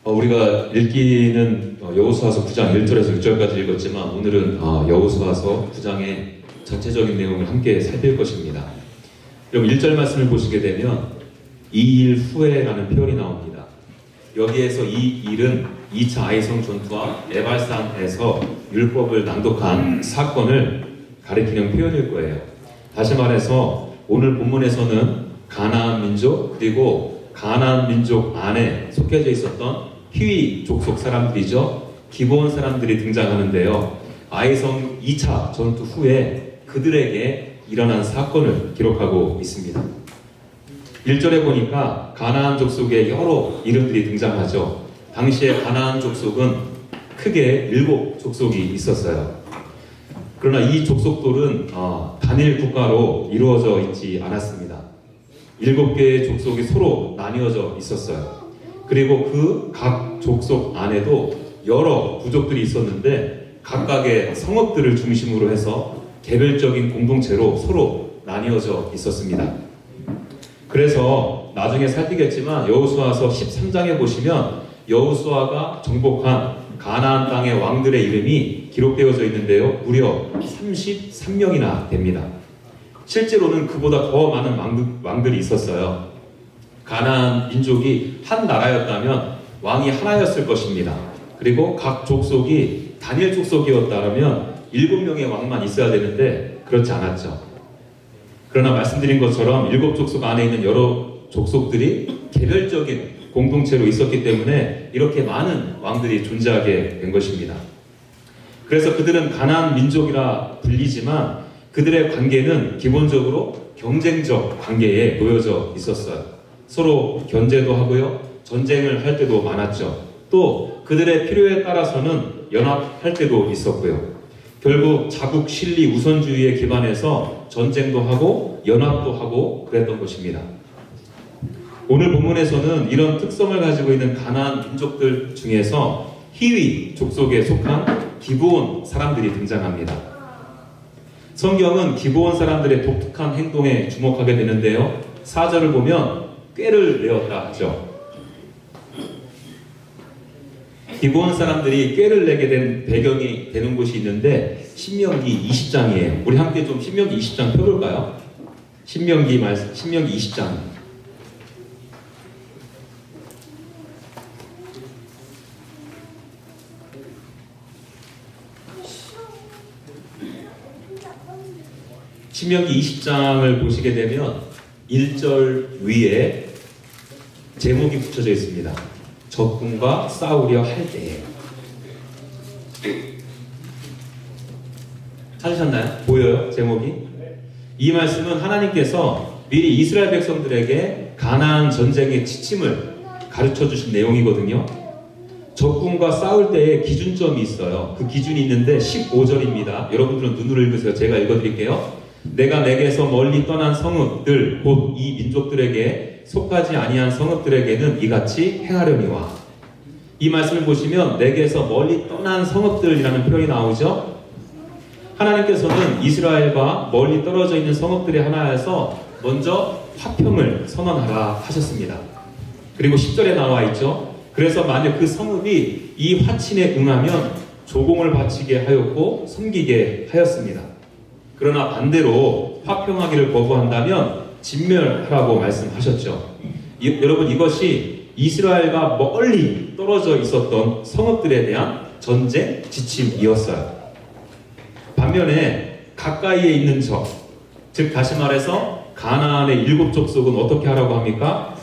우리가 읽기는 여호수아서 9장 1절에서 6절까지 읽었지만 오늘은 여호수아서 9장의 전체적인 내용을 함께 살필 것입니다. 여러분 1절 말씀을 보시게 되면 이 일 후에라는 표현이 나옵니다. 여기에서 이 일은 2차 아이성 전투와 에발산에서 율법을 낭독한 사건을 가리키는 표현일 거예요. 다시 말해서 오늘 본문에서는 가나안 민족 그리고 가나안 민족 안에 속해져 있었던 히위 족속 사람들이죠. 기브온 사람들이 등장하는데요. 아이성 2차 전투 후에 그들에게 일어난 사건을 기록하고 있습니다. 1절에 보니까 가나안 족속의 여러 이름들이 등장하죠. 당시에 가나안 족속은 크게 7족속이 있었어요. 그러나 이 족속들은 단일 국가로 이루어져 있지 않았습니다. 7개의 족속이 서로 나뉘어져 있었어요. 그리고 그 각 족속 안에도 여러 부족들이 있었는데 각각의 성읍들을 중심으로 해서 개별적인 공동체로 서로 나뉘어져 있었습니다. 그래서 나중에 살피겠지만 여호수아서 13장에 보시면 여호수아가 정복한 가나안 땅의 왕들의 이름이 기록되어져 있는데요. 무려 33명이나 됩니다. 실제로는 그보다 더 많은 왕들이 있었어요. 가나안 민족이 한 나라였다면 왕이 하나였을 것입니다. 그리고 각 족속이 단일 족속이었다면 7명의 왕만 있어야 되는데 그렇지 않았죠. 그러나 말씀드린 것처럼 7족속 안에 있는 여러 족속들이 개별적인 공동체로 있었기 때문에 이렇게 많은 왕들이 존재하게 된 것입니다. 그래서 그들은 가나안 민족이라 불리지만 그들의 관계는 기본적으로 경쟁적 관계에 놓여져 있었어요. 서로 견제도 하고요. 전쟁을 할 때도 많았죠. 또 그들의 필요에 따라서는 연합할 때도 있었고요. 결국 자국 실리 우선주의에 기반해서 전쟁도 하고 연합도 하고 그랬던 것입니다. 오늘 본문에서는 이런 특성을 가지고 있는 가나안 민족들 중에서 히위 족속에 속한 기브온 사람들이 등장합니다. 성경은 기브온 사람들의 독특한 행동에 주목하게 되는데요. 4절을 보면 꾀를 내었다 하죠. 기브온 사람들이 꾀를 내게 된 배경이 되는 곳이 있는데 신명기 20장이에요. 우리 함께 좀 신명기 20장 펴볼까요? 신명기 20장. 신명기 20장을 보시게 되면 1절 위에 제목이 붙여져 있습니다. 적군과 싸우려 할 때에. 찾으셨나요? 보여요? 제목이? 이 말씀은 하나님께서 미리 이스라엘 백성들에게 가나안 전쟁의 지침을 가르쳐 주신 내용이거든요. 적군과 싸울 때에 기준점이 있어요. 그 기준이 있는데 15절입니다. 여러분들은 눈으로 읽으세요. 제가 읽어드릴게요. 내가 내게서 멀리 떠난 성읍들 곧 이 민족들에게 속하지 아니한 성읍들에게는 이같이 행하려니와. 이 말씀을 보시면 내게서 멀리 떠난 성읍들이라는 표현이 나오죠. 하나님께서는 이스라엘과 멀리 떨어져 있는 성읍들의 하나에서 먼저 화평을 선언하라 하셨습니다. 그리고 10절에 나와 있죠. 그래서 만약 그 성읍이 이 화친에 응하면 조공을 바치게 하였고 섬기게 하였습니다. 그러나 반대로 화평하기를 거부한다면 진멸하라고 말씀하셨죠. 여러분 이것이 이스라엘과 멀리 떨어져 있었던 성읍들에 대한 전쟁 지침이었어요. 반면에 가까이에 있는 적, 즉 다시 말해서 가나안의 7족속은 어떻게 하라고 합니까?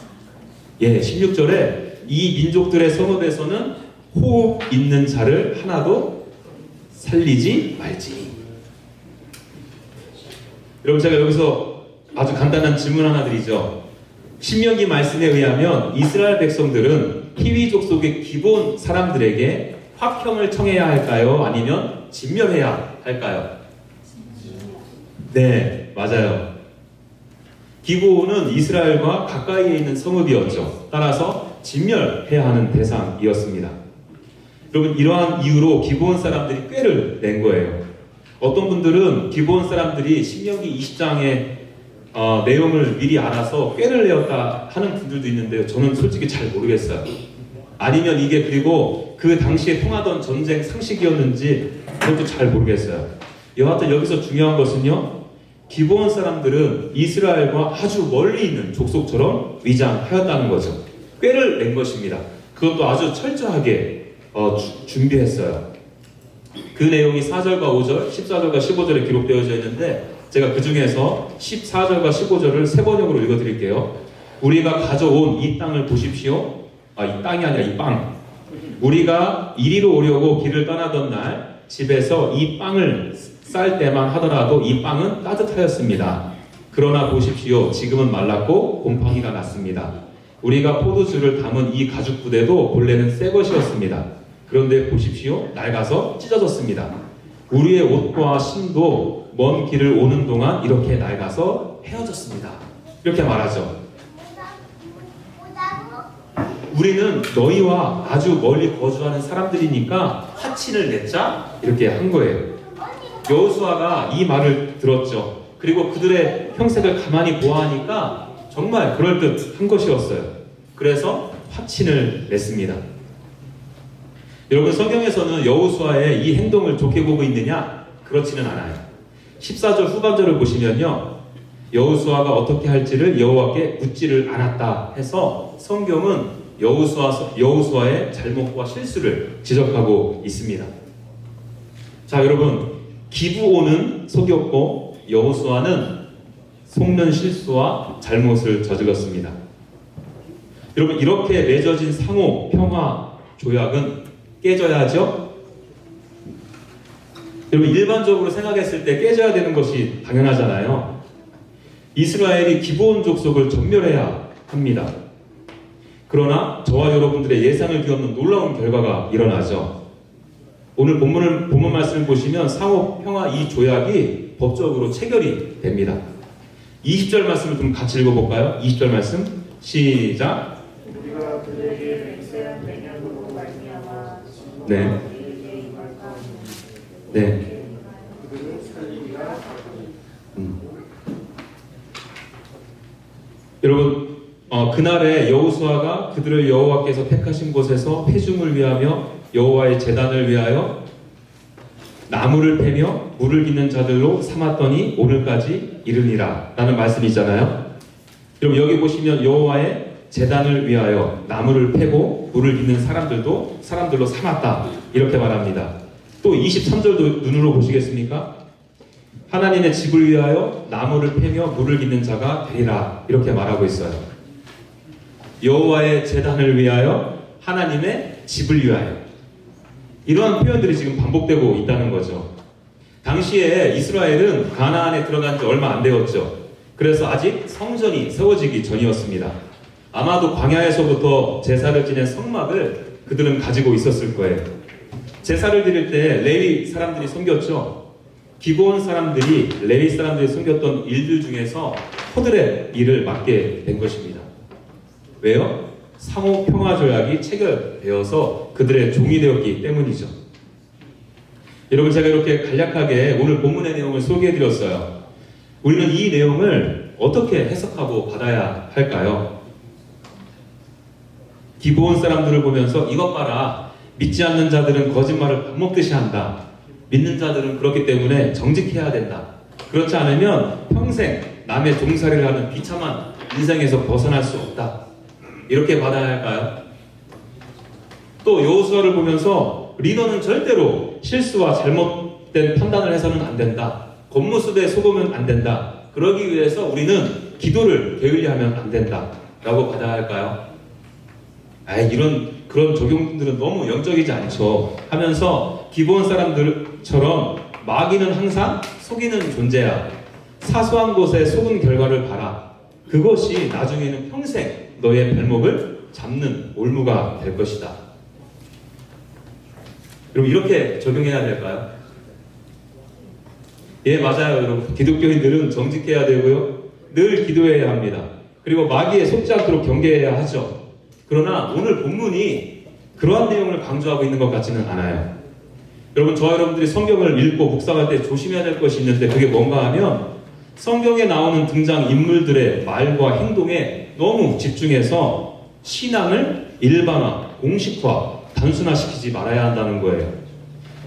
16절에 이 민족들의 성읍에서는 호흡 있는 자를 하나도 살리지 말지. 여러분 제가 여기서 아주 간단한 질문 하나 드리죠. 신명기 말씀에 의하면 이스라엘 백성들은 히위 족속의 기본 사람들에게 화평을 청해야 할까요? 아니면 진멸해야 할까요? 네, 맞아요. 기브온은 이스라엘과 가까이에 있는 성읍이었죠. 따라서 진멸해야 하는 대상이었습니다. 여러분 이러한 이유로 기브온 사람들이 꾀를 낸 거예요. 어떤 분들은 기브온 사람들이 신명기 20장의 내용을 미리 알아서 꾀를 내었다 하는 분들도 있는데요. 저는 솔직히 잘 모르겠어요. 아니면 이게 그리고 그 당시에 통하던 전쟁 상식이었는지 그것도 잘 모르겠어요. 여하튼 여기서 중요한 것은요, 기브온 사람들은 이스라엘과 아주 멀리 있는 족속처럼 위장하였다는 거죠. 꾀를 낸 것입니다. 그것도 아주 철저하게 준비했어요. 그 내용이 4절과 5절, 14절과 15절에 기록되어져 있는데 제가 그 중에서 14절과 15절을 세 번역으로 읽어드릴게요. 우리가 가져온 이 땅을 보십시오. 이 땅이 아니라 이 빵. 우리가 이리로 오려고 길을 떠나던 날 집에서 이 빵을 쌀 때만 하더라도 이 빵은 따뜻하였습니다. 그러나 보십시오. 지금은 말랐고 곰팡이가 났습니다. 우리가 포도주를 담은 이 가죽 부대도 본래는 새 것이었습니다. 그런데 보십시오. 낡아서 찢어졌습니다. 우리의 옷과 신도 먼 길을 오는 동안 이렇게 낡아서 헤어졌습니다. 이렇게 말하죠. 우리는 너희와 아주 멀리 거주하는 사람들이니까 화친을 맺자 이렇게 한 거예요. 여호수아가 이 말을 들었죠. 그리고 그들의 형색을 가만히 보아하니까 정말 그럴듯한 것이었어요. 그래서 화친을 맺습니다. 여러분, 성경에서는 여호수아의 이 행동을 좋게 보고 있느냐? 그렇지는 않아요. 14절 후반절을 보시면요, 여호수아가 어떻게 할지를 여호와께 묻지를 않았다 해서 성경은 여호수아의 잘못과 실수를 지적하고 있습니다. 자, 여러분, 기브온은 속였고 여호수아는 속는 실수와 잘못을 저질렀습니다. 여러분, 이렇게 맺어진 상호 평화 조약은 깨져야죠? 여러분, 일반적으로 생각했을 때 깨져야 되는 것이 당연하잖아요. 이스라엘이 기브온 족속을 전멸해야 합니다. 그러나 저와 여러분들의 예상을 뒤엎는 놀라운 결과가 일어나죠. 오늘 본문 말씀을 보시면 상호 평화 이 조약이 법적으로 체결이 됩니다. 20절 말씀을 좀 같이 읽어볼까요? 20절 말씀 시작. 우리가 그들에게 맹세한 맹약으로 말미암아 네. 네. 그들을 살리리라. 여러분, 그날에 여호수아가 그들을 여호와께서 택하신 곳에서 회중을 위하며 여호와의 제단을 위하여 나무를 패며 물을 빚는 자들로 삼았더니 오늘까지 이르니라 라는 말씀이잖아요. 여러분, 여기 보시면 여호와의 제단을 위하여 나무를 패고 물을 빚는 사람들로 삼았다 이렇게 말합니다. 또 23절도 눈으로 보시겠습니까? 하나님의 집을 위하여 나무를 패며 물을 빚는 자가 되리라 이렇게 말하고 있어요. 여호와의 제단을 위하여 하나님의 집을 위하여 이러한 표현들이 지금 반복되고 있다는 거죠. 당시에 이스라엘은 가나안에 들어간 지 얼마 안 되었죠. 그래서 아직 성전이 세워지기 전이었습니다. 아마도 광야에서부터 제사를 지낸 성막을 그들은 가지고 있었을 거예요. 제사를 드릴 때 레위 사람들이 섬겼죠. 기브온 사람들이 레위 사람들이 섬겼던 일들 중에서 포드렛 일을 맡게 된 것입니다. 왜요? 상호 평화 조약이 체결되어서 그들의 종이 되었기 때문이죠. 여러분, 제가 이렇게 간략하게 오늘 본문의 내용을 소개해 드렸어요. 우리는 이 내용을 어떻게 해석하고 받아야 할까요? 기브온 사람들을 보면서 이것 봐라, 믿지 않는 자들은 거짓말을 밥 먹듯이 한다. 믿는 자들은 그렇기 때문에 정직해야 된다. 그렇지 않으면 평생 남의 종살이를 하는 비참한 인생에서 벗어날 수 없다. 이렇게 받아야 할까요? 또 여호수아를 보면서 리더는 절대로 실수와 잘못된 판단을 해서는 안 된다. 겉모습에 속으면 안 된다. 그러기 위해서 우리는 기도를 게을리하면 안 된다. 라고 받아야 할까요? 그런 적용들은 너무 영적이지 않죠. 하면서 기브온 사람들처럼 마귀는 항상 속이는 존재야. 사소한 것에 속은 결과를 봐라. 그것이 나중에는 평생 너의 발목을 잡는 올무가 될 것이다. 그럼 이렇게 적용해야 될까요? 예, 맞아요, 여러분. 기독교인들은 정직해야 되고요. 늘 기도해야 합니다. 그리고 마귀에 속지 않도록 경계해야 하죠. 그러나 오늘 본문이 그러한 내용을 강조하고 있는 것 같지는 않아요. 여러분, 저와 여러분들이 성경을 읽고 묵상할 때 조심해야 될 것이 있는데 그게 뭔가 하면 성경에 나오는 등장 인물들의 말과 행동에 너무 집중해서 신앙을 일반화, 공식화, 단순화시키지 말아야 한다는 거예요.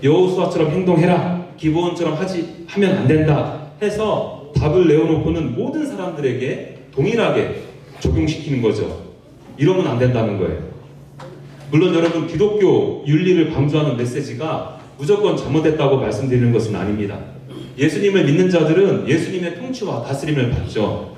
여호수아처럼 행동해라, 기브온처럼 하면 안 된다 해서 답을 내어놓고는 모든 사람들에게 동일하게 적용시키는 거죠. 이러면 안 된다는 거예요. 물론 여러분, 기독교 윤리를 강조하는 메시지가 무조건 잘못됐다고 말씀드리는 것은 아닙니다. 예수님을 믿는 자들은 예수님의 통치와 다스림을 받죠.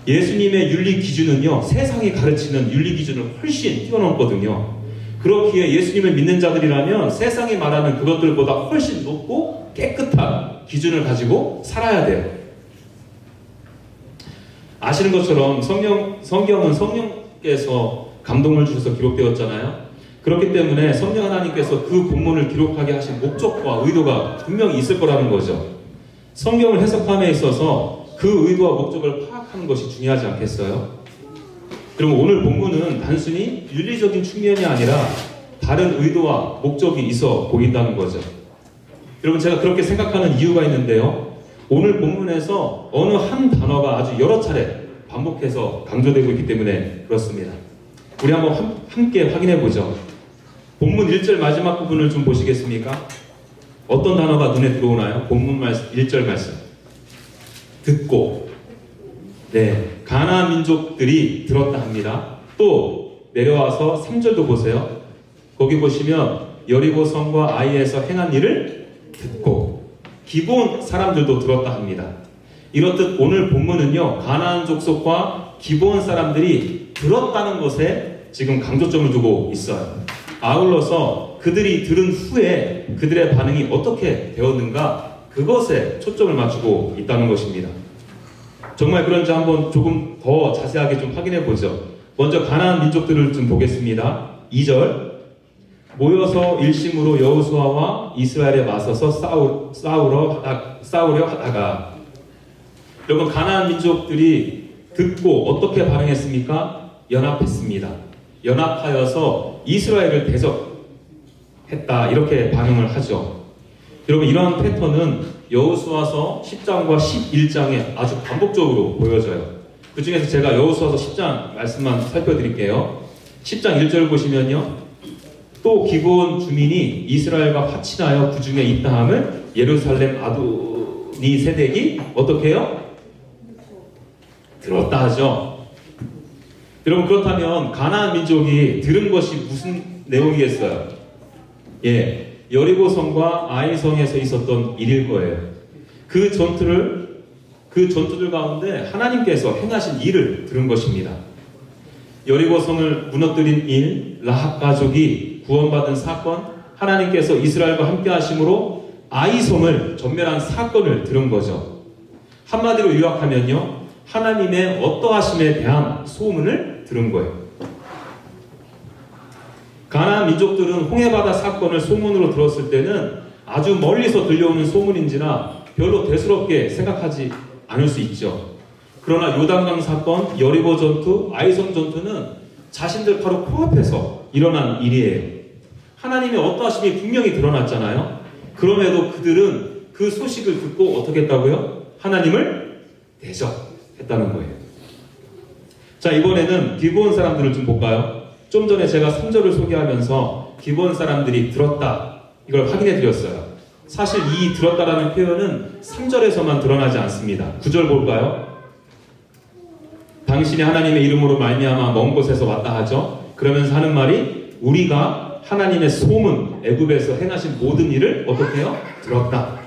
예수님의 윤리 기준은요, 세상이 가르치는 윤리 기준을 훨씬 뛰어넘거든요. 그렇기에 예수님을 믿는 자들이라면 세상이 말하는 그것들보다 훨씬 높고 깨끗한 기준을 가지고 살아야 돼요. 아시는 것처럼 성경은 성령께서 감동을 주셔서 기록되었잖아요. 그렇기 때문에 성령 하나님께서 그 본문을 기록하게 하신 목적과 의도가 분명히 있을 거라는 거죠. 성경을 해석함에 있어서 그 의도와 목적을 파악하는 것이 중요하지 않겠어요? 그럼 오늘 본문은 단순히 윤리적인 측면이 아니라 다른 의도와 목적이 있어 보인다는 거죠. 여러분, 제가 그렇게 생각하는 이유가 있는데요. 오늘 본문에서 어느 한 단어가 아주 여러 차례 반복해서 강조되고 있기 때문에 그렇습니다. 우리 한번 함께 확인해 보죠. 본문 1절 마지막 부분을 좀 보시겠습니까? 어떤 단어가 눈에 들어오나요? 본문 말씀, 1절 말씀. 듣고. 네, 가나안 민족들이 들었다 합니다. 또 내려와서 3절도 보세요. 거기 보시면 여리고 성과 아이에서 행한 일을 듣고, 기브온 사람들도 들었다 합니다. 이렇듯 오늘 본문은요, 가나안 족속과 기브온 사람들이 들었다는 것에 지금 강조점을 두고 있어요. 아울러서 그들이 들은 후에 그들의 반응이 어떻게 되었는가, 그것에 초점을 맞추고 있다는 것입니다. 정말 그런지 한번 조금 더 자세하게 좀 확인해 보죠. 먼저 가나안 민족들을 좀 보겠습니다. 2절, 모여서 일심으로 여호수아와 이스라엘에 맞서서 싸우려 하다가. 여러분, 가나안 민족들이 듣고 어떻게 반응했습니까? 연합했습니다. 연합하여서 이스라엘을 대적했다, 이렇게 반응을 하죠. 여러분, 이러한 패턴은 여호수아서 10장과 11장에 아주 반복적으로 보여져요. 그 중에서 제가 여호수아서 10장 말씀만 살펴드릴게요. 10장 1절 보시면요, 또 기브온 주민이 이스라엘과 화친하여 그 중에 있다 함을 예루살렘 아도니 세덱이 어떻게 해요? 들었다 하죠. 여러분, 그렇다면 가나안 민족이 들은 것이 무슨 내용이겠어요? 예, 여리고성과 아이성에서 있었던 일일 거예요. 그 전투들 가운데 하나님께서 행하신 일을 들은 것입니다. 여리고성을 무너뜨린 일, 라합 가족이 구원받은 사건, 하나님께서 이스라엘과 함께 하심으로 아이성을 전멸한 사건을 들은 거죠. 한마디로 요약하면요, 하나님의 어떠하심에 대한 소문을 들은 거예요. 가나안 민족들은 홍해바다 사건을 소문으로 들었을 때는 아주 멀리서 들려오는 소문인지라 별로 대수롭게 생각하지 않을 수 있죠. 그러나 요단강 사건, 여리고 전투, 아이성 전투는 자신들 바로 코앞에서 일어난 일이에요. 하나님의 어떠하심이 분명히 드러났잖아요. 그럼에도 그들은 그 소식을 듣고 어떻게 했다고요? 하나님을 대적했다는 거예요. 자, 이번에는 기브온 사람들을 좀 볼까요? 좀 전에 제가 3절을 소개하면서 기브온 사람들이 들었다, 이걸 확인해 드렸어요. 사실 이 들었다라는 표현은 3절에서만 드러나지 않습니다. 9절 볼까요? 당신이 하나님의 이름으로 말미암아 먼 곳에서 왔다 하죠. 그러면서 하는 말이, 우리가 하나님의 소문, 애굽에서 행하신 모든 일을 어떻게 해요? 들었다.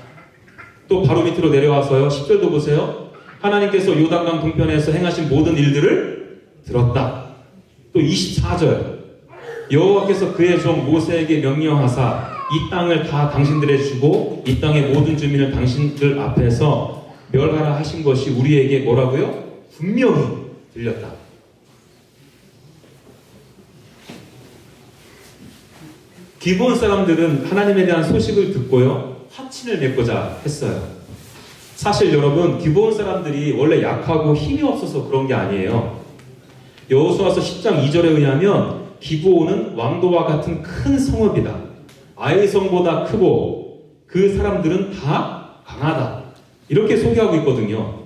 또 바로 밑으로 내려와서요, 10절도 보세요. 하나님께서 요단강 동편에서 행하신 모든 일들을 들었다. 또 24절, 여호와께서 그의 종 모세에게 명령하사 이 땅을 다 당신들에 주고 이 땅의 모든 주민을 당신들 앞에서 멸하라 하신 것이 우리에게 뭐라고요? 분명히 들렸다. 기브온 사람들은 하나님에 대한 소식을 듣고요, 화친을 맺고자 했어요. 사실 여러분, 기브온 사람들이 원래 약하고 힘이 없어서 그런 게 아니에요. 여호수아서 10장 2절에 의하면 기브온은 왕도와 같은 큰 성읍이다. 아이성보다 크고 그 사람들은 다 강하다. 이렇게 소개하고 있거든요.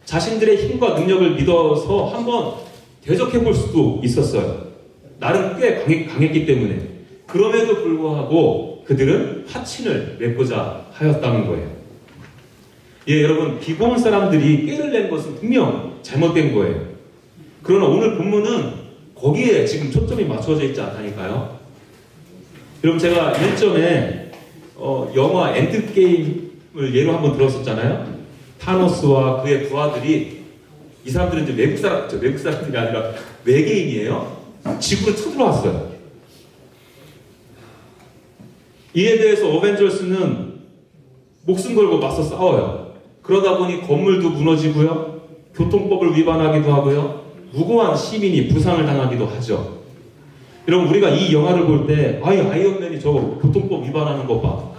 자신들의 힘과 능력을 믿어서 한번 대적해 볼 수도 있었어요. 나름 꽤 강했기 때문에 그럼에도 불구하고 그들은 화친을 맺고자 하였다는 거예요. 예, 여러분 기브온 사람들이 꾀를 낸 것은 분명 잘못된 거예요. 그러나 오늘 본문은 거기에 지금 초점이 맞춰져 있지 않다니까요. 여러분 제가 일전에 영화 엔드게임을 예로 한번 들었었잖아요. 타노스와 그의 부하들이 이 사람들은 이제 외국 사람들이 아니라 외계인이에요. 지구로 쳐들어왔어요. 이에 대해서 어벤져스는 목숨 걸고 맞서 싸워요. 그러다 보니 건물도 무너지고요. 교통법을 위반하기도 하고요. 무고한 시민이 부상을 당하기도 하죠. 여러분 우리가 이 영화를 볼 때 아이언맨이 저 교통법 위반하는 거 봐.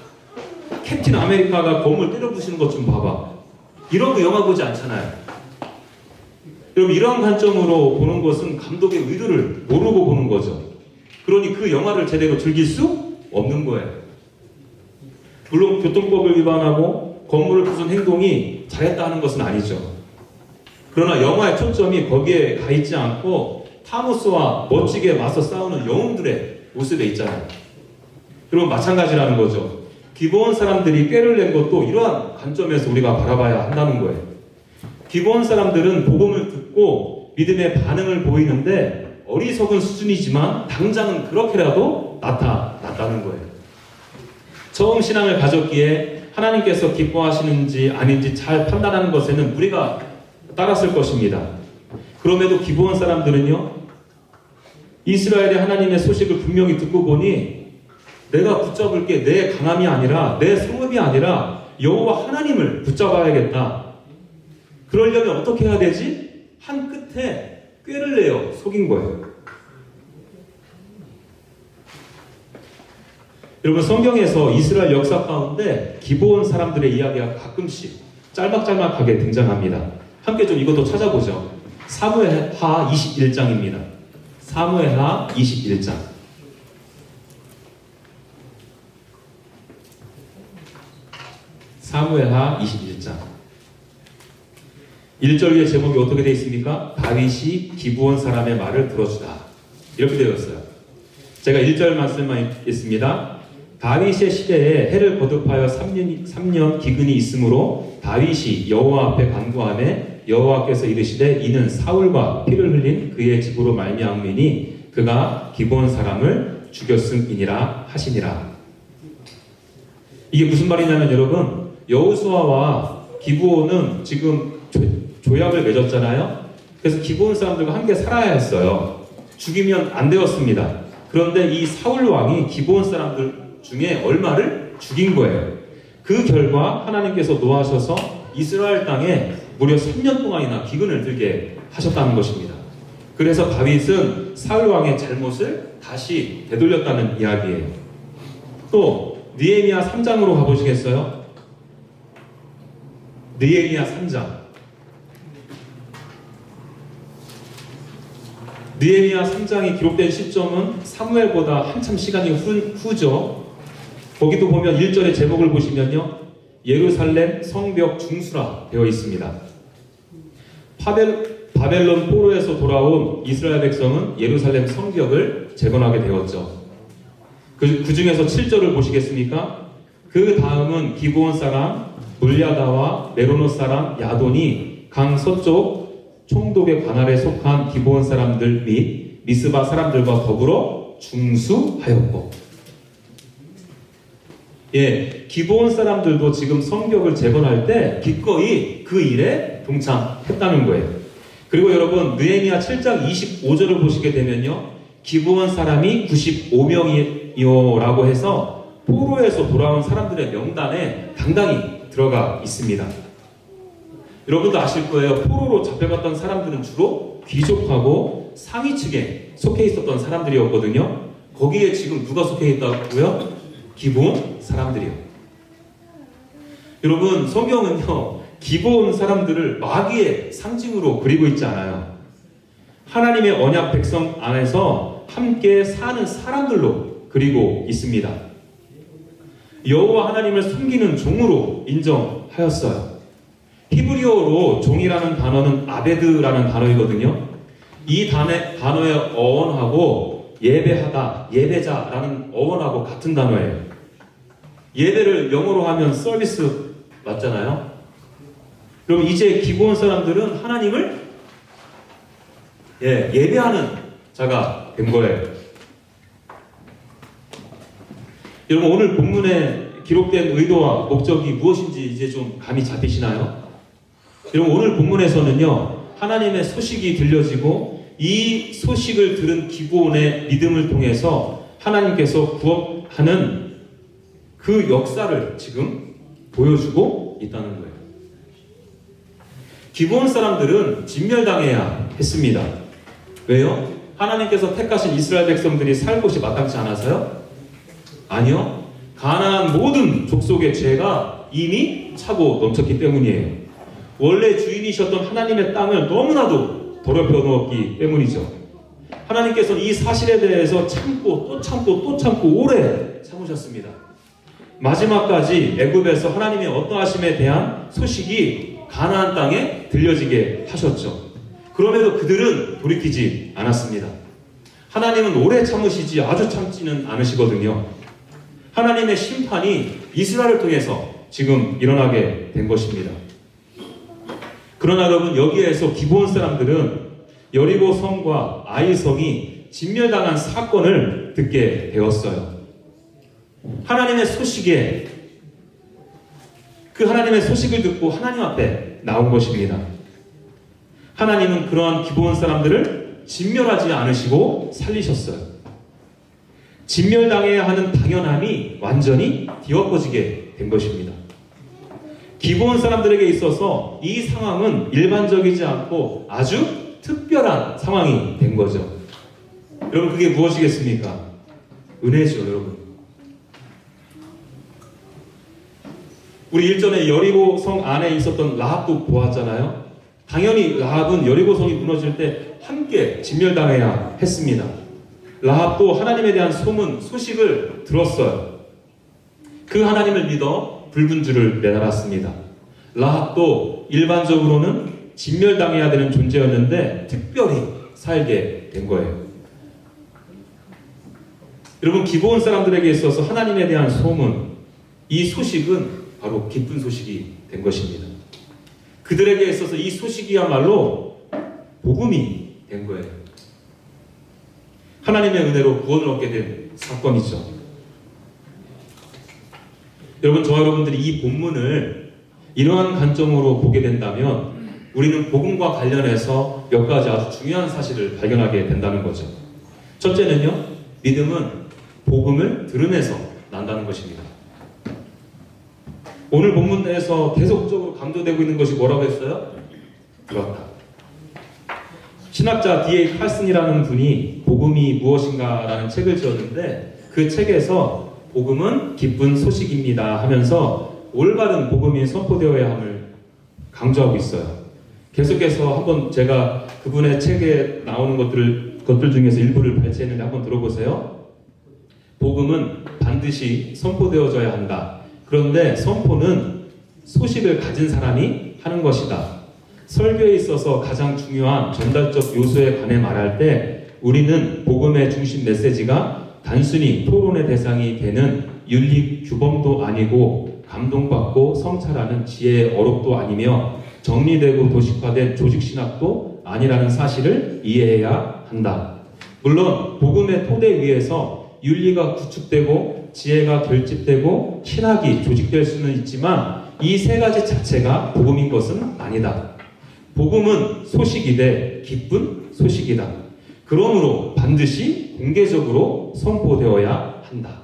캡틴 아메리카가 건물 때려 부시는 것 좀 봐봐. 이런 거 영화 보지 않잖아요. 여러분 이러한 관점으로 보는 것은 감독의 의도를 모르고 보는 거죠. 그러니 그 영화를 제대로 즐길 수 없는 거예요. 물론 교통법을 위반하고 건물을 부순 행동이 잘했다 하는 것은 아니죠. 그러나 영화의 초점이 거기에 가 있지 않고 타노스와 멋지게 맞서 싸우는 영웅들의 모습에 있잖아요. 여러분 마찬가지라는 거죠. 기브온 사람들이 꾀를 낸 것도 이러한 관점에서 우리가 바라봐야 한다는 거예요. 기브온 사람들은 복음을 듣고 믿음의 반응을 보이는데 어리석은 수준이지만 당장은 그렇게라도 나타났다는 거예요. 처음 신앙을 가졌기에 하나님께서 기뻐하시는지 아닌지 잘 판단하는 것에는 우리가 따랐을 것입니다. 그럼에도 기브온 사람들은요, 이스라엘의 하나님의 소식을 분명히 듣고 보니 내가 붙잡을 게 내 강함이 아니라 내 성읍이 아니라 여호와 하나님을 붙잡아야겠다. 그러려면 어떻게 해야 되지? 한 끝에 꾀를 내어 속인 거예요. 여러분 성경에서 이스라엘 역사 가운데 기브온 사람들의 이야기가 가끔씩 짤막짤막하게 등장합니다. 함께 좀 이것도 찾아보죠. 사무엘하 21장입니다. 사무엘하 21장. 사무엘하 21장. 1절의 제목이 어떻게 되어 있습니까? 다윗이 기브온 사람의 말을 들어주다. 이렇게 되어 있어요. 제가 1절 말씀만 읽겠습니다. 다윗의 시대에 해를 거듭하여 3년 기근이 있으므로 다윗이 여호와 앞에 간구하매 여호와께서 이르시되 이는 사울과 피를 흘린 그의 집으로 말미암으니 그가 기브온 사람을 죽였음이니라 하시니라. 이게 무슨 말이냐면 여러분 여호수아와 기브온은 지금 조약을 맺었잖아요. 그래서 기브온 사람들과 함께 살아야 했어요. 죽이면 안 되었습니다. 그런데 이 사울 왕이 기브온 사람들 중에 얼마를 죽인 거예요. 그 결과 하나님께서 노하셔서 이스라엘 땅에 무려 3년 동안이나 기근을 들게 하셨다는 것입니다. 그래서 다윗은 사울 왕의 잘못을 다시 되돌렸다는 이야기예요. 또 느헤미야 3장으로 가보시겠어요? 느헤미야 3장. 느헤미야 3장이 기록된 시점은 사무엘보다 한참 시간이 후죠. 거기도 보면 1절의 제목을 보시면요. 예루살렘 성벽 중수라 되어 있습니다. 바벨론 포로에서 돌아온 이스라엘 백성은 예루살렘 성벽을 재건하게 되었죠. 그 중에서 7절을 보시겠습니까? 그 다음은 기브온 사람 물야다와 메로노 사람 야돈이 강 서쪽 총독의 관할에 속한 기브온 사람들 및 미스바 사람들과 더불어 중수하였고, 예, 기브온 사람들도 지금 성벽을 재건할 때 기꺼이 그 일에 동참했다는 거예요. 그리고 여러분 느헤미야 7장 25절을 보시게 되면요, 기브온 사람이 95명이요라고 해서 포로에서 돌아온 사람들의 명단에 당당히 들어가 있습니다. 여러분도 아실 거예요. 포로로 잡혀갔던 사람들은 주로 귀족하고 상위 측에 속해 있었던 사람들이었거든요. 거기에 지금 누가 속해 있다고요? 기브온 사람들이요. 여러분 성경은요, 기브온 사람들을 마귀의 상징으로 그리고 있지 않아요. 하나님의 언약 백성 안에서 함께 사는 사람들로 그리고 있습니다. 여호와 하나님을 섬기는 종으로 인정하였어요. 히브리어로 종이라는 단어는 아베드라는 단어이거든요. 이 단어의 어원하고 예배하다, 예배자라는 어원하고 같은 단어예요. 예배를 영어로 하면 서비스 맞잖아요. 그럼 이제 기브온 사람들은 하나님을 예배하는 자가 된 거예요. 여러분, 오늘 본문에 기록된 의도와 목적이 무엇인지 이제 좀 감이 잡히시나요? 여러분, 오늘 본문에서는요, 하나님의 소식이 들려지고 이 소식을 들은 기브온의 믿음을 통해서 하나님께서 구원하는 그 역사를 지금 보여주고 있다는 거예요. 기브온 사람들은 진멸당해야 했습니다. 왜요? 하나님께서 택하신 이스라엘 백성들이 살 곳이 마땅치 않아서요? 아니요. 가나안 모든 족속의 죄가 이미 차고 넘쳤기 때문이에요. 원래 주인이셨던 하나님의 땅을 너무나도 더럽혀 놓았기 때문이죠. 하나님께서는 이 사실에 대해서 참고 또 참고 또 참고 오래 참으셨습니다. 마지막까지 애굽에서 하나님의 어떠하심에 대한 소식이 가나안 땅에 들려지게 하셨죠. 그럼에도 그들은 돌이키지 않았습니다. 하나님은 오래 참으시지 아주 참지는 않으시거든요. 하나님의 심판이 이스라엘을 통해서 지금 일어나게 된 것입니다. 그러나 여러분, 여기에서 기브온 사람들은 여리고 성과 아이 성이 진멸당한 사건을 듣게 되었어요. 하나님의 소식에 그 하나님의 소식을 듣고 하나님 앞에 나온 것입니다. 하나님은 그러한 기브온 사람들을 진멸하지 않으시고 살리셨어요. 진멸당해야 하는 당연함이 완전히 뒤엎어지게 된 것입니다. 기브온 사람들에게 있어서 이 상황은 일반적이지 않고 아주 특별한 상황이 된 거죠. 여러분, 그게 무엇이겠습니까? 은혜죠, 여러분. 우리 일전에 여리고 성 안에 있었던 라합도 보았잖아요. 당연히 라합은 여리고 성이 무너질 때 함께 진멸당해야 했습니다. 라합도 하나님에 대한 소식을 들었어요. 그 하나님을 믿어 붉은 줄을 내달았습니다. 라합도 일반적으로는 진멸당해야 되는 존재였는데 특별히 살게 된 거예요. 여러분, 기브온 사람들에게 있어서 하나님에 대한 소문, 이 소식은 바로 기쁜 소식이 된 것입니다. 그들에게 있어서 이 소식이야말로 복음이 된 거예요. 하나님의 은혜로 구원을 얻게 된 사건이죠. 여러분, 저와 여러분들이 이 본문을 이러한 관점으로 보게 된다면 우리는 복음과 관련해서 몇 가지 아주 중요한 사실을 발견하게 된다는 거죠. 첫째는요, 믿음은 복음을 들으면서 난다는 것입니다. 오늘 본문에서 계속적으로 강조되고 있는 것이 뭐라고 했어요? 그렇다. 신학자 D.A. 칼슨이라는 분이 복음이 무엇인가라는 책을 지었는데 그 책에서 복음은 기쁜 소식입니다 하면서 올바른 복음이 선포되어야 함을 강조하고 있어요. 계속해서 한번 제가 그분의 책에 나오는 것들 중에서 일부를 발췌했는데 한번 들어보세요. 복음은 반드시 선포되어져야 한다. 그런데 선포는 소식을 가진 사람이 하는 것이다. 설교에 있어서 가장 중요한 전달적 요소에 관해 말할 때 우리는 복음의 중심 메시지가 단순히 토론의 대상이 되는 윤리 규범도 아니고 감동받고 성찰하는 지혜의 어록도 아니며 정리되고 도식화된 조직신학도 아니라는 사실을 이해해야 한다. 물론 복음의 토대 위에서 윤리가 구축되고 지혜가 결집되고 신학이 조직될 수는 있지만 이 세 가지 자체가 복음인 것은 아니다. 복음은 소식이되 기쁜 소식이다. 그러므로 반드시 공개적으로 선포되어야 한다.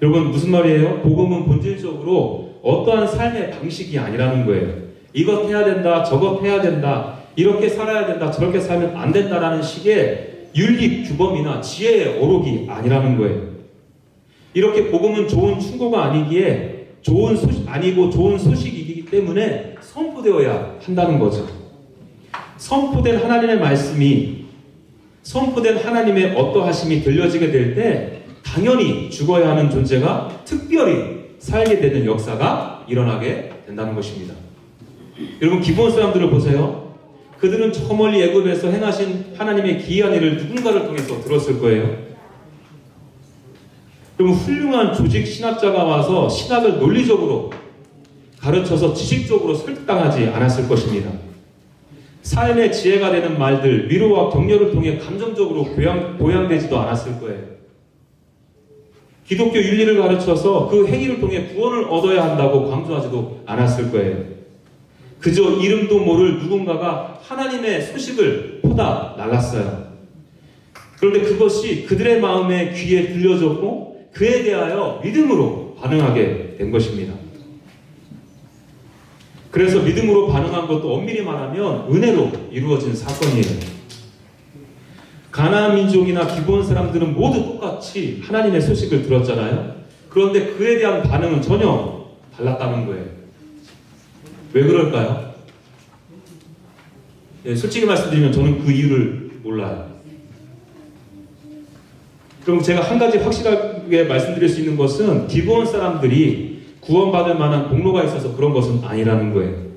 여러분, 무슨 말이에요? 복음은 본질적으로 어떠한 삶의 방식이 아니라는 거예요. 이것 해야 된다, 저것 해야 된다, 이렇게 살아야 된다, 저렇게 살면 안 된다라는 식의 윤리 규범이나 지혜의 어록이 아니라는 거예요. 이렇게 복음은 좋은 충고가 아니기에 좋은 소식이기 때문에 선포되어야 한다는 거죠. 선포된 하나님의 말씀이, 선포된 하나님의 어떠하심이 들려지게 될 때 당연히 죽어야 하는 존재가 특별히 살게 되는 역사가 일어나게 된다는 것입니다. 여러분, 기브온 사람들을 보세요. 그들은 저 멀리 애굽에서 행하신 하나님의 기이한 일을 누군가를 통해서 들었을 거예요. 그럼 훌륭한 조직 신학자가 와서 신학을 논리적으로 가르쳐서 지식적으로 설득당하지 않았을 것입니다. 삶의 지혜가 되는 말들, 위로와 격려를 통해 감정적으로 보양되지도 않았을 거예요. 기독교 윤리를 가르쳐서 그 행위를 통해 구원을 얻어야 한다고 강조하지도 않았을 거예요. 그저 이름도 모를 누군가가 하나님의 소식을 퍼다 날랐어요. 그런데 그것이 그들의 마음에 귀에 들려졌고 그에 대하여 믿음으로 반응하게 된 것입니다. 그래서 믿음으로 반응한 것도 엄밀히 말하면 은혜로 이루어진 사건이에요. 가나안 민족이나 기브온 사람들은 모두 똑같이 하나님의 소식을 들었잖아요. 그런데 그에 대한 반응은 전혀 달랐다는 거예요. 왜 그럴까요? 예, 솔직히 말씀드리면 저는 그 이유를 몰라요. 그럼 제가 한 가지 확실하게 말씀드릴 수 있는 것은 기브온 사람들이 구원받을 만한 공로가 있어서 그런 것은 아니라는 거예요.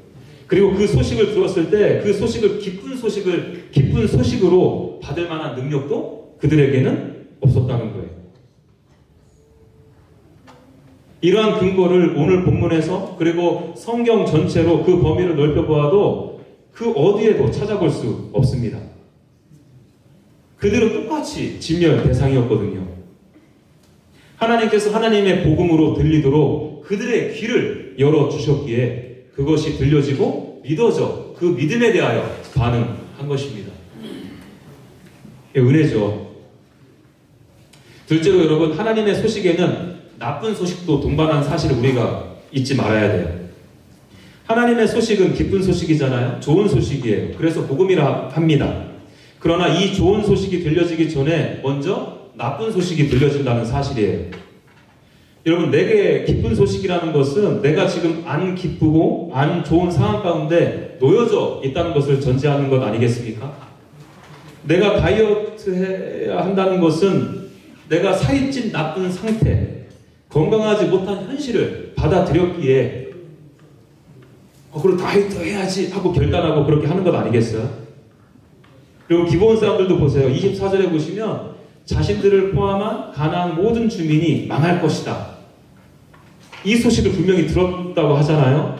그리고 그 소식을 들었을 때 그 소식을 기쁜 소식으로 받을 만한 능력도 그들에게는 없었다는 거예요. 이러한 근거를 오늘 본문에서 그리고 성경 전체로 그 범위를 넓혀보아도 그 어디에도 찾아볼 수 없습니다. 그들은 똑같이 진멸 대상이었거든요. 하나님께서 하나님의 복음으로 들리도록 그들의 귀를 열어주셨기에 그것이 들려지고 믿어져 그 믿음에 대하여 반응한 것입니다. 은혜죠. 둘째로 여러분, 하나님의 소식에는 나쁜 소식도 동반한 사실을 우리가 잊지 말아야 돼요. 하나님의 소식은 기쁜 소식이잖아요. 좋은 소식이에요. 그래서 복음이라 합니다. 그러나 이 좋은 소식이 들려지기 전에 먼저 나쁜 소식이 들려진다는 사실이에요. 여러분, 내게 기쁜 소식이라는 것은 내가 지금 안 기쁘고 안 좋은 상황 가운데 놓여져 있다는 것을 전제하는 것 아니겠습니까? 내가 다이어트 해야 한다는 것은 내가 살이 찐 나쁜 상태, 건강하지 못한 현실을 받아들였기에 그럼 다이어트 해야지 하고 결단하고 그렇게 하는 것 아니겠어요? 그리고 기브온 사람들도 보세요. 24절에 보시면 자신들을 포함한 가나안 모든 주민이 망할 것이다. 이 소식을 분명히 들었다고 하잖아요.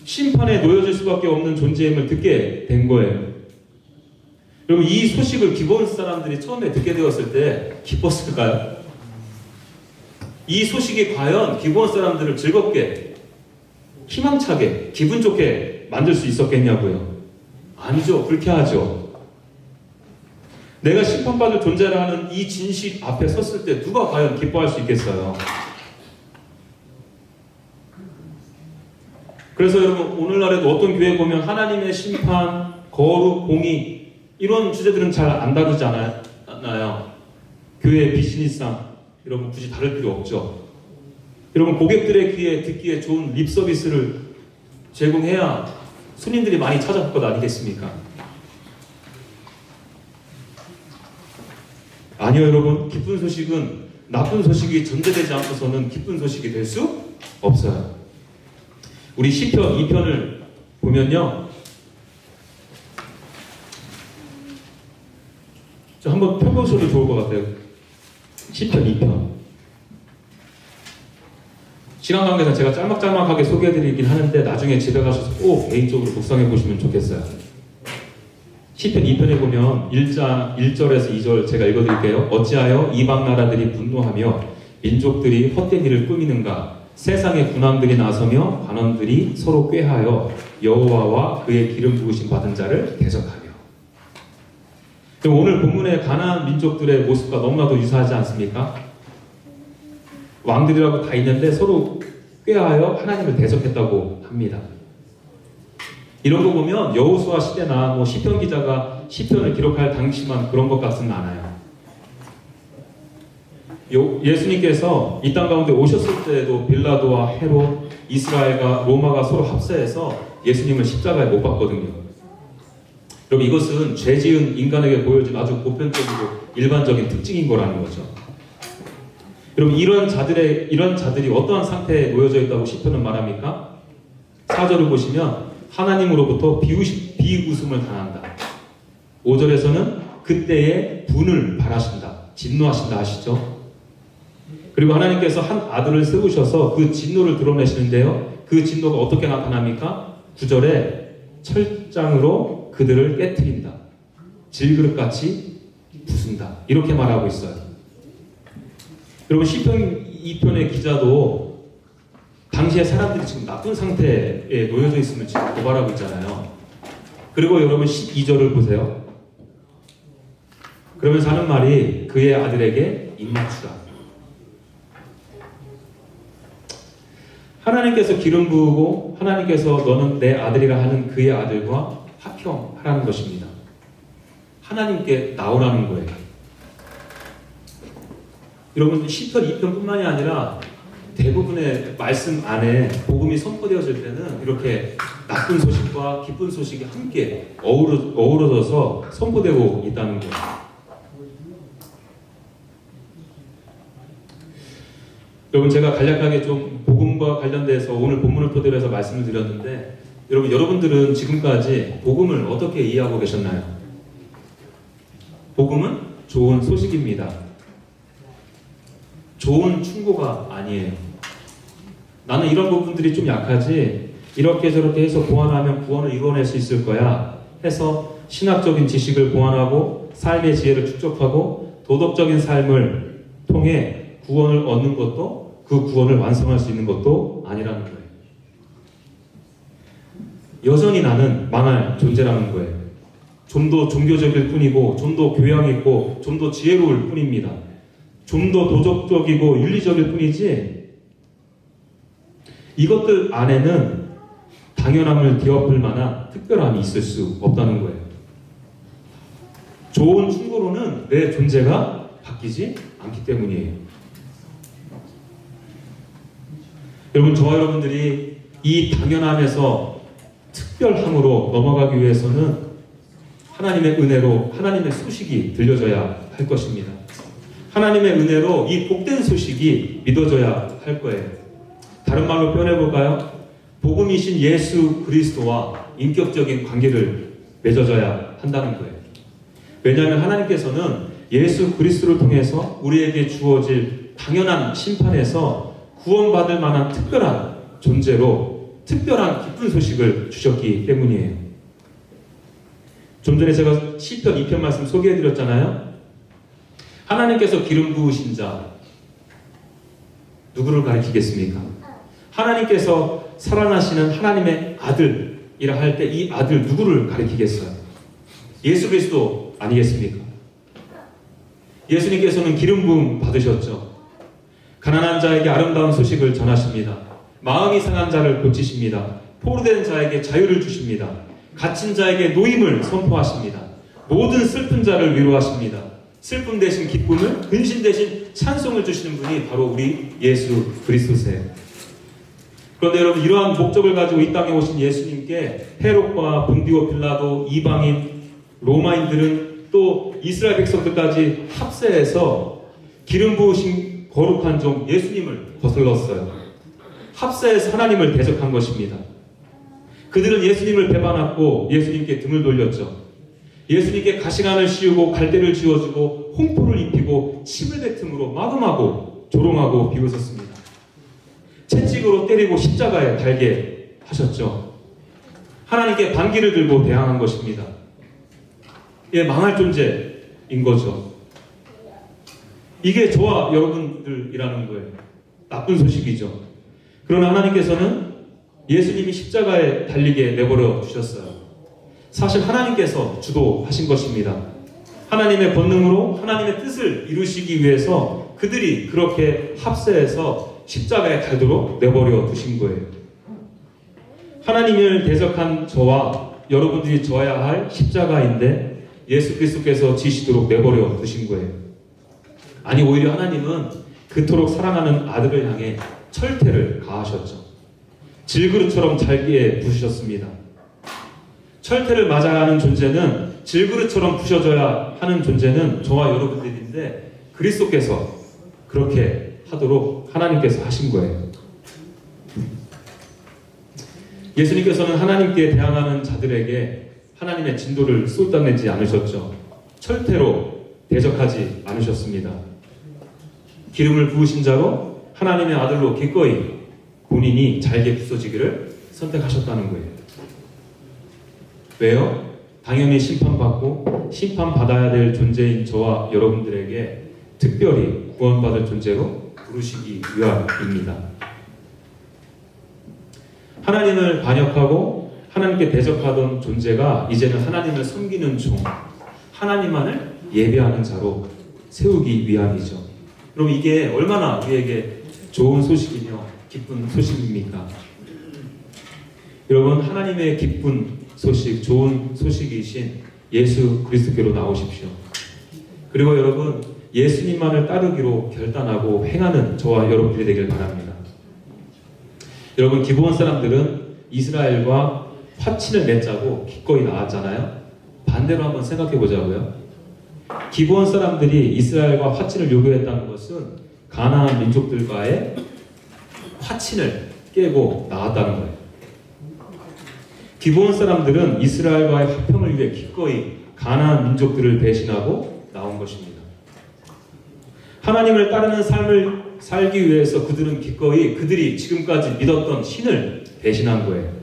심판에 놓여질 수밖에 없는 존재임을 듣게 된 거예요. 여러분, 이 소식을 기브온 사람들이 처음에 듣게 되었을 때 기뻤을까요? 이 소식이 과연 기브온 사람들을 즐겁게, 희망차게, 기분 좋게 만들 수 있었겠냐고요? 아니죠. 불쾌하죠. 내가 심판받을 존재라는 이 진실 앞에 섰을 때 누가 과연 기뻐할 수 있겠어요? 그래서 여러분, 오늘날에도 어떤 교회 보면 하나님의 심판, 거룩, 공의 이런 주제들은 잘 안 다루지 않아요. 교회의 비즈니스상 여러분 굳이 다룰 필요 없죠. 여러분, 고객들의 귀에 듣기에 좋은 립 서비스를 제공해야 손님들이 많이 찾아올 것 아니겠습니까? 아니요, 여러분. 기쁜 소식은 나쁜 소식이 전제되지 않고서는 기쁜 소식이 될 수 없어요. 우리 시편 2편을 보면요, 저 한번 펴보셔도 좋을 것 같아요. 시편 2편. 시간 관계상 제가 짤막짤막하게 소개해드리긴 하는데 나중에 집에 가셔서 꼭 개인적으로 묵상해 보시면 좋겠어요. 시편 2편에 보면 1절에서 2절 제가 읽어드릴게요. 어찌하여 이방 나라들이 분노하며 민족들이 헛된 일을 꾸미는가? 세상의 군왕들이 나서며 관원들이 서로 꾀하여 여호와와 그의 기름 부으심 받은 자를 대적하며. 오늘 본문의 가나안 민족들의 모습과 너무나도 유사하지 않습니까? 왕들이라고 다 있는데 서로 꾀하여 하나님을 대적했다고 합니다. 이런 거 보면 여호수아 시대나 시편 기자가 시편을 기록할 당시만 그런 것 같지는 않아요. 예수님께서 이 땅 가운데 오셨을 때에도 빌라도와 헤롯, 이스라엘과 로마가 서로 합세해서 예수님을 십자가에 못 박거든요. 여러분, 이것은 죄 지은 인간에게 보여진 아주 보편적이고 일반적인 특징인 거라는 거죠. 여러분, 이런 자들이 어떠한 상태에 놓여져 있다고 시편은 말합니까? 4절을 보시면 하나님으로부터 비웃음을 당한다. 5절에서는 그때의 분을 바라신다. 진노하신다 하시죠. 그리고 하나님께서 한 아들을 세우셔서 그 진노를 드러내시는데요. 그 진노가 어떻게 나타납니까? 9절에 철장으로 그들을 깨트린다. 질그릇같이 부순다. 이렇게 말하고 있어요. 여러분 시편 2편의 기자도 당시에 사람들이 지금 나쁜 상태에 놓여져 있음을 지금 고발하고 있잖아요. 그리고 여러분 12절을 보세요. 그러면서 하는 말이 그의 아들에게 입맞추라. 하나님께서 기름 부으고 하나님께서 너는 내 아들이라 하는 그의 아들과 합형하라는 것입니다. 하나님께 나오라는 거예요. 여러분 시편 2편뿐만이 아니라 대부분의 말씀 안에 복음이 선포되어질 때는 이렇게 나쁜 소식과 기쁜 소식이 함께 어우러져서 선포되고 있다는 거예요. 여러분 제가 간략하게 좀 복음과 관련돼서 오늘 본문을 토대로 해서 말씀을 드렸는데 여러분들은 지금까지 복음을 어떻게 이해하고 계셨나요? 복음은 좋은 소식입니다. 좋은 충고가 아니에요. 나는 이런 부분들이 좀 약하지 이렇게 저렇게 해서 보완하면 구원을 이뤄낼 수 있을 거야 해서 신학적인 지식을 보완하고 삶의 지혜를 축적하고 도덕적인 삶을 통해 구원을 얻는 것도 그 구원을 완성할 수 있는 것도 아니라는 거예요. 여전히 나는 망할 존재라는 거예요. 좀 더 종교적일 뿐이고 좀 더 교양 있고 좀 더 지혜로울 뿐입니다. 좀 더 도덕적이고 윤리적일 뿐이지 이것들 안에는 당연함을 뒤엎을 만한 특별함이 있을 수 없다는 거예요. 좋은 충고로는 내 존재가 바뀌지 않기 때문이에요. 여러분 저와 여러분들이 이 당연함에서 특별함으로 넘어가기 위해서는 하나님의 은혜로 하나님의 소식이 들려져야 할 것입니다. 하나님의 은혜로 이 복된 소식이 믿어져야 할 거예요. 다른 말로 표현해볼까요? 복음이신 예수 그리스도와 인격적인 관계를 맺어져야 한다는 거예요. 왜냐하면 하나님께서는 예수 그리스도를 통해서 우리에게 주어질 당연한 심판에서 구원받을 만한 특별한 존재로 특별한 기쁜 소식을 주셨기 때문이에요. 좀 전에 제가 시편 2편 말씀 소개해드렸잖아요. 하나님께서 기름 부으신 자 누구를 가리키겠습니까? 하나님께서 살아나시는 하나님의 아들이라 할 때 이 아들 누구를 가리키겠어요? 예수 그리스도 아니겠습니까? 예수님께서는 기름 부음 받으셨죠. 가난한 자에게 아름다운 소식을 전하십니다. 마음이 상한 자를 고치십니다. 포로된 자에게 자유를 주십니다. 갇힌 자에게 노임을 선포하십니다. 모든 슬픈 자를 위로하십니다. 슬픔 대신 기쁨을, 근심 대신 찬송을 주시는 분이 바로 우리 예수 그리스도세요. 그런데 여러분 이러한 목적을 가지고 이 땅에 오신 예수님께 헤롯과 본디오 빌라도, 이방인, 로마인들은 또 이스라엘 백성들까지 합세해서 기름 부으신 거룩한 종 예수님을 거슬렀어요. 합세해서 하나님을 대적한 것입니다. 그들은 예수님을 배반하고 예수님께 등을 돌렸죠. 예수님께 가시관을 씌우고 갈대를 쥐어주고 홍포를 입히고 침을 뱉음으로 마금하고 조롱하고 비웃었습니다. 채찍으로 때리고 십자가에 달게 하셨죠. 하나님께 반기를 들고 대항한 것입니다. 예, 망할 존재인 거죠. 이게 저와 여러분들이라는 거예요. 나쁜 소식이죠. 그러나 하나님께서는 예수님이 십자가에 달리게 내버려 주셨어요. 사실 하나님께서 주도하신 것입니다. 하나님의 권능으로 하나님의 뜻을 이루시기 위해서 그들이 그렇게 합세해서 십자가에 달도록 내버려 두신 거예요. 하나님을 대적한 저와 여러분들이 져야 할 십자가인데 예수 그리스도께서 지시도록 내버려 두신 거예요. 아니 오히려 하나님은 그토록 사랑하는 아들을 향해 철퇴를 가하셨죠. 질그릇처럼 잘게 부으셨습니다. 철퇴를 맞아야 하는 존재는 질그릇처럼 부셔져야 하는 존재는 저와 여러분들인데 그리스도께서 그렇게 하도록 하나님께서 하신 거예요. 예수님께서는 하나님께 대항하는 자들에게 하나님의 진도를 쏟아내지 않으셨죠. 철퇴로 대적하지 않으셨습니다. 기름을 부으신 자로 하나님의 아들로 기꺼이 본인이 잘게 부서지기를 선택하셨다는 거예요. 왜요? 당연히 심판받고 심판받아야 될 존재인 저와 여러분들에게 특별히 구원받을 존재로 부르시기 위함입니다. 하나님을 반역하고 하나님께 대적하던 존재가 이제는 하나님을 섬기는 종, 하나님만을 예배하는 자로 세우기 위함이죠. 그럼 이게 얼마나 우리에게 좋은 소식이며 기쁜 소식입니까? 여러분, 하나님의 기쁜 소식, 좋은 소식이신 예수 그리스도께로 나오십시오. 그리고 여러분, 예수님만을 따르기로 결단하고 행하는 저와 여러분들이 되길 바랍니다. 여러분, 기브온 사람들은 이스라엘과 화친을 맺자고 기꺼이 나왔잖아요. 반대로 한번 생각해 보자고요. 기브온 사람들이 이스라엘과 화친을 요구했다는 것은 가나안 민족들과의 화친을 깨고 나왔다는 거예요. 기브온 사람들은 이스라엘과의 화평을 위해 기꺼이 가나안 민족들을 배신하고 나온 것입니다. 하나님을 따르는 삶을 살기 위해서 그들은 기꺼이 그들이 지금까지 믿었던 신을 배신한 거예요.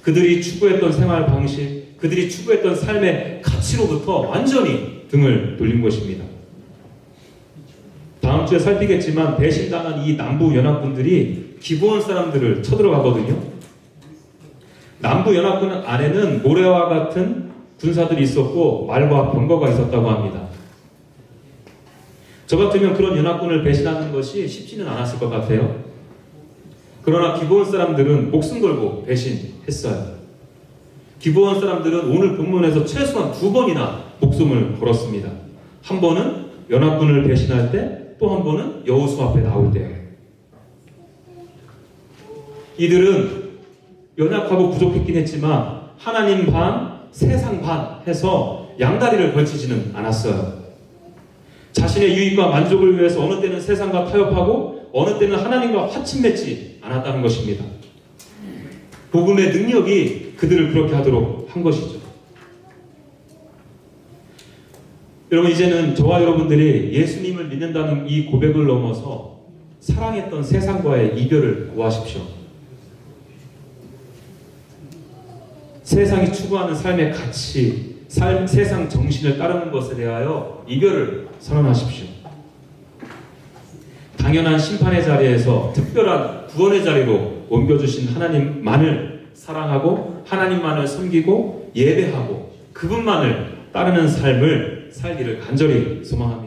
그들이 추구했던 생활 방식, 그들이 추구했던 삶의 가치로부터 완전히 등을 돌린 것입니다. 다음 주에 살피겠지만 배신당한 이 남부 연합군들이 기브온 사람들을 쳐들어가거든요. 남부 연합군 안에는 모래와 같은 군사들이 있었고 말과 병거가 있었다고 합니다. 저 같으면 그런 연합군을 배신하는 것이 쉽지는 않았을 것 같아요. 그러나 기브온 사람들은 목숨 걸고 배신했어요. 기브온 사람들은 오늘 본문에서 최소한 2번이나 목숨을 걸었습니다. 한 번은 연합군을 배신할 때, 또 한 번은 여호수아 앞에 나올 때예요. 이들은 연약하고 부족했긴 했지만 하나님 반, 세상 반 해서 양다리를 걸치지는 않았어요. 자신의 유익과 만족을 위해서 어느 때는 세상과 타협하고 어느 때는 하나님과 화친 맺지 않았다는 것입니다. 복음의 능력이 그들을 그렇게 하도록 한 것이죠. 여러분, 이제는 저와 여러분들이 예수님을 믿는다는 이 고백을 넘어서 사랑했던 세상과의 이별을 구하십시오. 세상이 추구하는 삶의 가치, 세상 정신을 따르는 것에 대하여 이별을 선언하십시오. 당연한 심판의 자리에서 특별한 구원의 자리로 옮겨주신 하나님만을 사랑하고 하나님만을 섬기고 예배하고 그분만을 따르는 삶을 살기를 간절히 소망합니다.